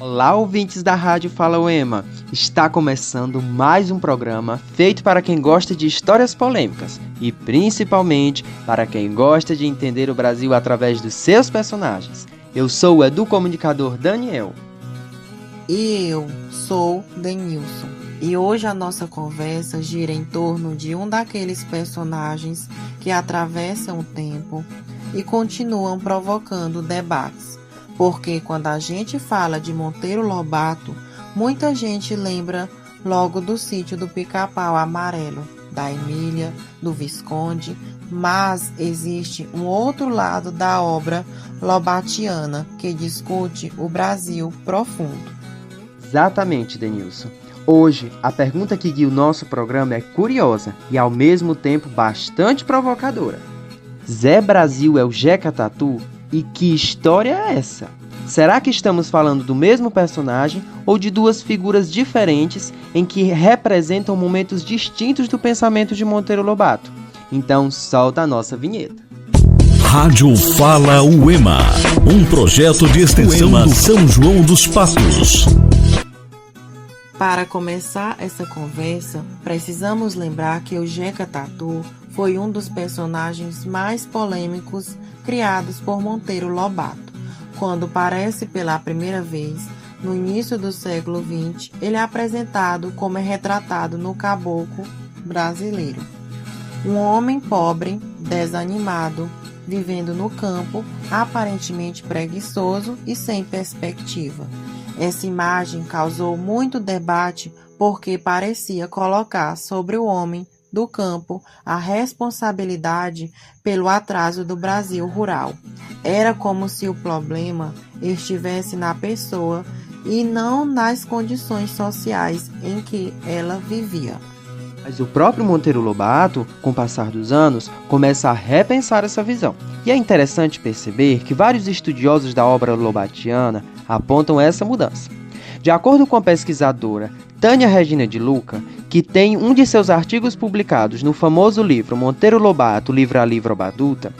Olá, ouvintes da Rádio Fala UEMA! Está começando mais um programa feito para quem gosta de histórias polêmicas e principalmente para quem gosta de entender o Brasil através dos seus personagens. Eu sou o educomunicador Daniel. E eu sou Denilson. E hoje a nossa conversa gira em torno de um daqueles personagens que atravessam o tempo e continuam provocando debates. Porque quando a gente fala de Monteiro Lobato, muita gente lembra logo do sítio do Pica-Pau Amarelo, da Emília, do Visconde, mas existe um outro lado da obra lobatiana que discute o Brasil profundo. Exatamente, Denilson. Hoje, a pergunta que guia o nosso programa é curiosa e ao mesmo tempo bastante provocadora. Zé Brasil é o Jeca Tatu? E que história é essa? Será que estamos falando do mesmo personagem ou de duas figuras diferentes em que representam momentos distintos do pensamento de Monteiro Lobato? Então, solta a nossa vinheta. Rádio Fala UEMA, um projeto de extensão do São João dos Patos. Para começar essa conversa, precisamos lembrar que o Jeca Tatu foi um dos personagens mais polêmicos criados por Monteiro Lobato. Quando aparece pela primeira vez, no início do século XX, ele é apresentado como é retratado no Caboclo Brasileiro. Um homem pobre, desanimado, vivendo no campo, aparentemente preguiçoso e sem perspectiva. Essa imagem causou muito debate porque parecia colocar sobre o homem do campo a responsabilidade pelo atraso do Brasil rural. Era como se o problema estivesse na pessoa e não nas condições sociais em que ela vivia. Mas o próprio Monteiro Lobato, com o passar dos anos, começa a repensar essa visão. E é interessante perceber que vários estudiosos da obra lobatiana apontam essa mudança. De acordo com a pesquisadora Tânia Regina de Luca, que tem um de seus artigos publicados no famoso livro Monteiro Lobato, Livro a Livro Obadulta,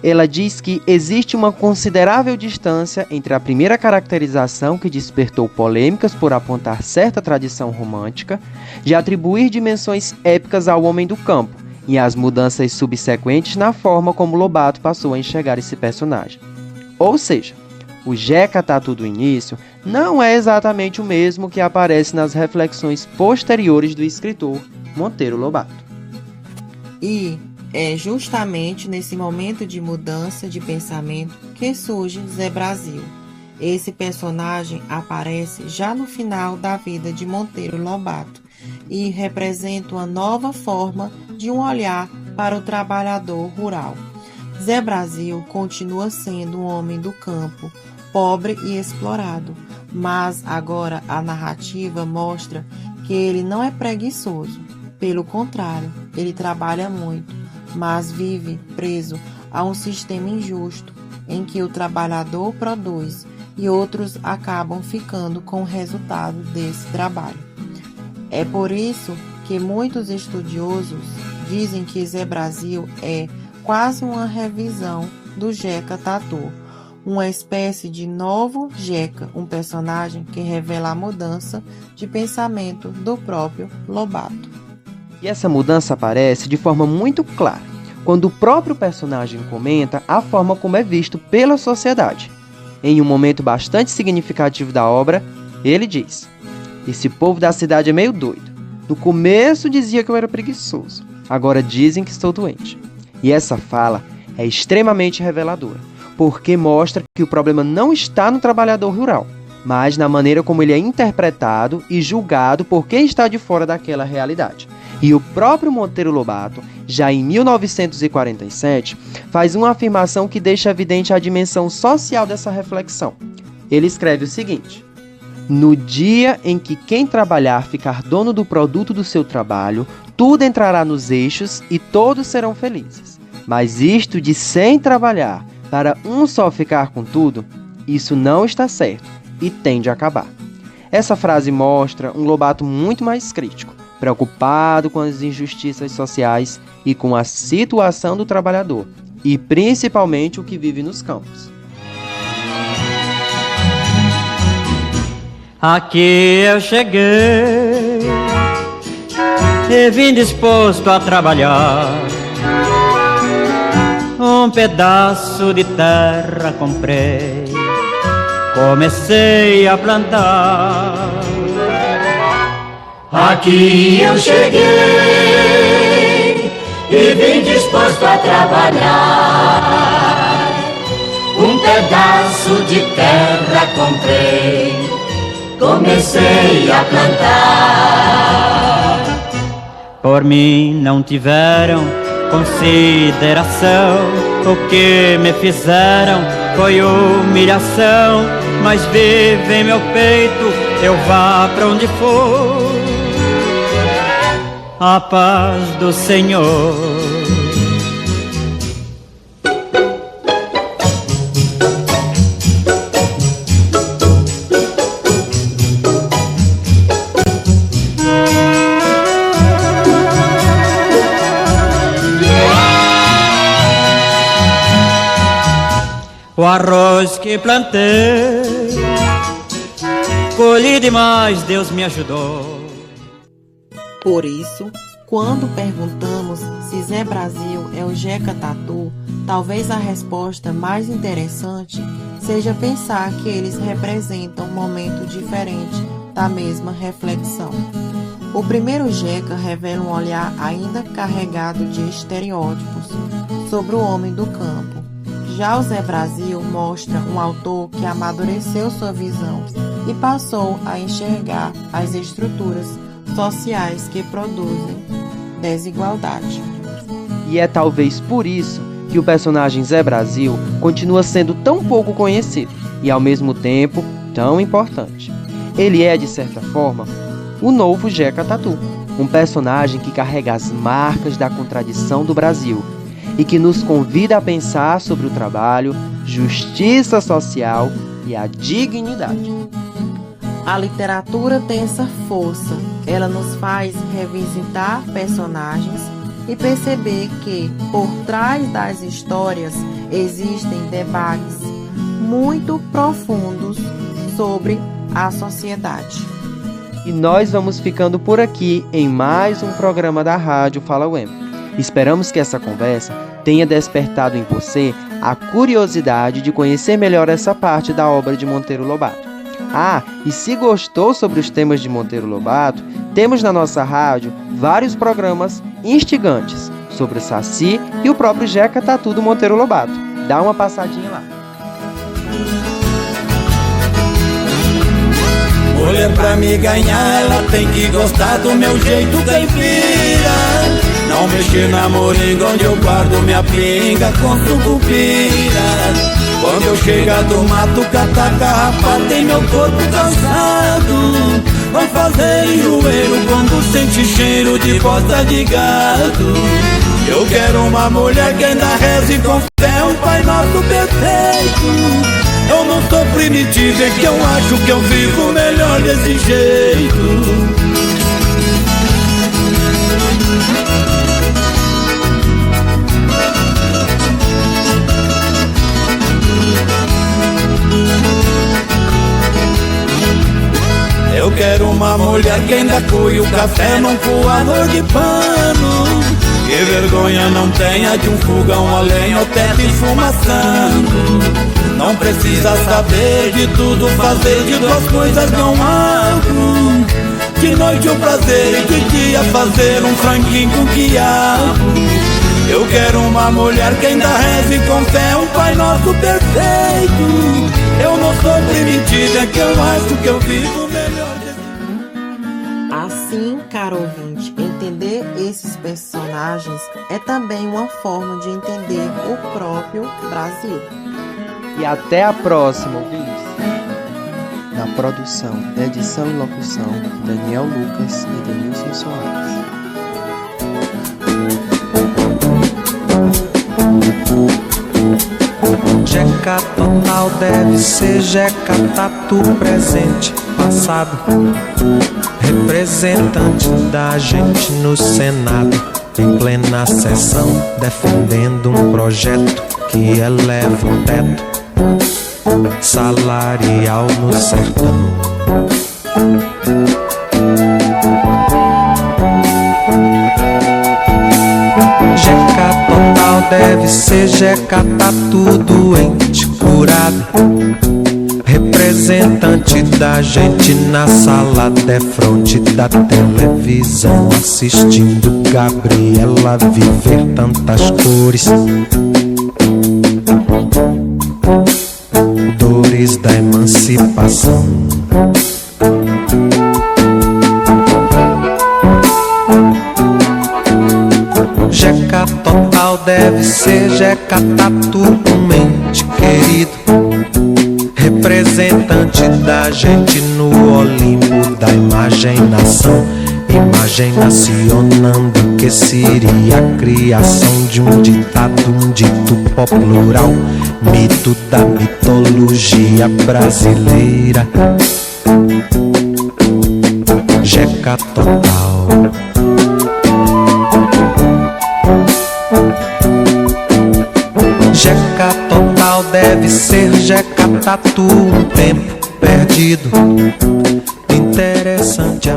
ela diz que existe uma considerável distância entre a primeira caracterização, que despertou polêmicas por apontar certa tradição romântica, de atribuir dimensões épicas ao homem do campo, e as mudanças subsequentes na forma como Lobato passou a enxergar esse personagem. Ou seja, o Jeca Tatu do início não é exatamente o mesmo que aparece nas reflexões posteriores do escritor Monteiro Lobato. E é justamente nesse momento de mudança de pensamento que surge Zé Brasil. Esse personagem aparece já no final da vida de Monteiro Lobato e representa uma nova forma de um olhar para o trabalhador rural. Zé Brasil continua sendo um homem do campo, pobre e explorado, mas agora a narrativa mostra que ele não é preguiçoso. Pelo contrário, ele trabalha muito, mas vive preso a um sistema injusto em que o trabalhador produz e outros acabam ficando com o resultado desse trabalho. É por isso que muitos estudiosos dizem que Zé Brasil é quase uma revisão do Jeca Tatu, uma espécie de novo Jeca, um personagem que revela a mudança de pensamento do próprio Lobato. E essa mudança aparece de forma muito clara, quando o próprio personagem comenta a forma como é visto pela sociedade. Em um momento bastante significativo da obra, ele diz: "Esse povo da cidade é meio doido. No começo dizia que eu era preguiçoso, agora dizem que estou doente." E essa fala é extremamente reveladora, porque mostra que o problema não está no trabalhador rural, mas na maneira como ele é interpretado e julgado por quem está de fora daquela realidade. E o próprio Monteiro Lobato, já em 1947, faz uma afirmação que deixa evidente a dimensão social dessa reflexão. Ele escreve o seguinte: "No dia em que quem trabalhar ficar dono do produto do seu trabalho, tudo entrará nos eixos e todos serão felizes. Mas isto de sem trabalhar, para um só ficar com tudo, isso não está certo e tende a acabar." Essa frase mostra um Lobato muito mais crítico, preocupado com as injustiças sociais e com a situação do trabalhador, e principalmente o que vive nos campos. Aqui eu cheguei e vim disposto a trabalhar. Um pedaço de terra comprei, comecei a plantar. Aqui eu cheguei e vim disposto a trabalhar. Um pedaço de terra comprei, comecei a plantar. Por mim não tiveram consideração, o que me fizeram foi humilhação. Mas vive em meu peito, eu vá pra onde for, a paz do Senhor. O arroz que plantei, colhi demais, Deus me ajudou. Por isso, quando perguntamos se Zé Brasil é o Jeca Tatu, talvez a resposta mais interessante seja pensar que eles representam um momento diferente da mesma reflexão. O primeiro Jeca revela um olhar ainda carregado de estereótipos sobre o homem do campo. Já o Zé Brasil mostra um autor que amadureceu sua visão e passou a enxergar as estruturas sociais que produzem desigualdade. E é talvez por isso que o personagem Zé Brasil continua sendo tão pouco conhecido e, ao mesmo tempo, tão importante. Ele é, de certa forma, o novo Jeca Tatu, um personagem que carrega as marcas da contradição do Brasil e que nos convida a pensar sobre o trabalho, justiça social e a dignidade. A literatura tem essa força, ela nos faz revisitar personagens e perceber que, por trás das histórias, existem debates muito profundos sobre a sociedade. E nós vamos ficando por aqui em mais um programa da Rádio Fala UEMA. Esperamos que essa conversa tenha despertado em você a curiosidade de conhecer melhor essa parte da obra de Monteiro Lobato. Ah, e se gostou sobre os temas de Monteiro Lobato, temos na nossa rádio vários programas instigantes sobre o Saci e o próprio Jeca Tatu do Monteiro Lobato. Dá uma passadinha lá. Mulher pra me ganhar, ela tem que gostar do meu jeito caipira. Não mexer na moringa onde eu guardo minha pinga com sucupira. Quando eu chegar do mato, catar carrapato tem meu corpo cansado. Vai fazer enjoeiro quando sente cheiro de bosta de gado. Eu quero uma mulher que ainda reze com fé um Pai Nosso perfeito. Eu não sou primitivo, é que eu acho que eu vivo melhor desse jeito. Eu quero uma mulher que ainda coe o café num coador de pano. Que vergonha não tenha de um fogão a lenha ou teto esfumaçando. Não precisa saber de tudo, fazer de duas coisas não abro. De noite o prazer e de dia fazer um franguinho com quiabo. Eu quero uma mulher que ainda reze com fé um Pai Nosso perfeito. Eu não sou primitiva, é que eu acho que eu vivo melhor. Assim, caro ouvinte, entender esses personagens é também uma forma de entender o próprio Brasil. E até a próxima, ouvintes! Na produção, edição e locução, Daniel Lucas e Denilson Soares. Jeca total deve ser Jeca Tatu presente, passado, representante da gente no Senado, em plena sessão, defendendo um projeto que eleva o teto salarial no sertão. Jeca Tatu, doente curado, representante da gente na sala de frente da televisão, assistindo Gabriela viver tantas cores, dores da emancipação. Jeca total deve ser Jeca Tatu, um ente querido, representante da gente no Olimpo da imaginação, imaginacionando que seria a criação de um ditado, um dito plural, mito da mitologia brasileira. Jeca total. Jeca total deve ser Jeca Tatu, um tempo perdido, interessante.